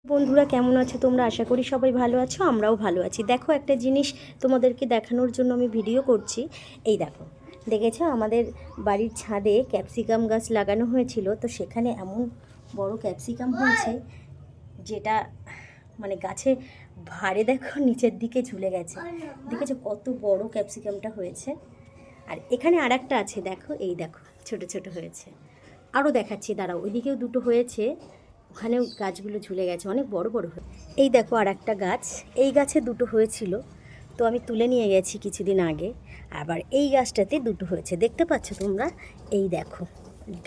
বন্ধুরা কেমন আছো তোমরা? আশা করি সবাই ভালো আছো, আমরাও ভালো আছি। দেখো একটা জিনিস তোমাদেরকে দেখানোর জন্য আমি ভিডিও করছি। এই দেখো, দেখেছো আমাদের বাড়ির ছাদে ক্যাপসিকাম গাছ লাগানো হয়েছিল, তো সেখানে এমন বড় ক্যাপসিকাম হয়েছে যেটা মানে গাছে ভারে দেখো নিচের দিকে ঝুলে গেছে। দেখেছো কত বড় ক্যাপসিকামটা হয়েছে। আর এখানে আর একটা আছে, দেখো এই দেখো ছোট ছোট হয়েছে। আরও দেখাচ্ছি, দাঁড়াও, ওইদিকেও দুটো হয়েছে, ওখানেও গাছগুলো ঝুলে গেছে, অনেক বড় বড় হয়ে। এই দেখো আর একটা গাছ, এই গাছে দুটো হয়েছিল, তো আমি তুলে নিয়ে গেছি কিছুদিন আগে। আবার এই গাছটাতে দুটো হয়েছে, দেখতে পাচ্ছ তোমরা? এই দেখো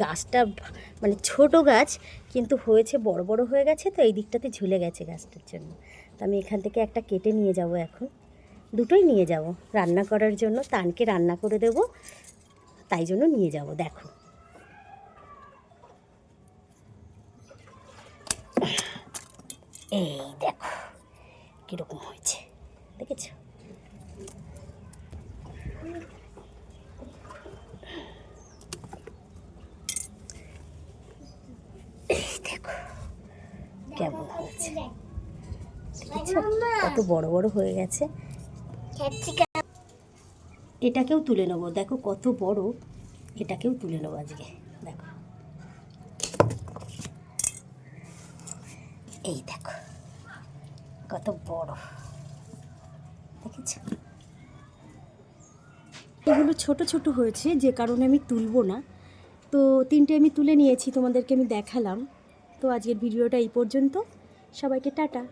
গাছটা মানে ছোট গাছ কিন্তু হয়েছে বড় বড় হয়ে গেছে, তো এই দিকটাতে ঝুলে গেছে গাছটার জন্য। তো আমি এখান থেকে একটা কেটে নিয়ে যাব, এখন দুটোই নিয়ে যাব রান্না করার জন্য, তানকে রান্না করে দেব, তাই জন্য নিয়ে যাব। দেখো এই দেখো কীরকম হয়েছে, দেখেছ? এই দেখো কেমন হয়েছে, দেখেছ কত বড় বড় হয়ে গেছে। এটাকেও তুলে নেবো, দেখো কত বড়, এটাকেও তুলে নেবো আজকে। দেখো এই দেখো কত বড়, দেখেছ? এগুলো ছোট ছোট হয়েছে যে কারণে আমি তুলবো না, তো তিনটে আমি তুলে নিয়েছি, তোমাদেরকে আমি দেখালাম। তো আজকের ভিডিওটা এই পর্যন্ত, সবাইকে টাটা।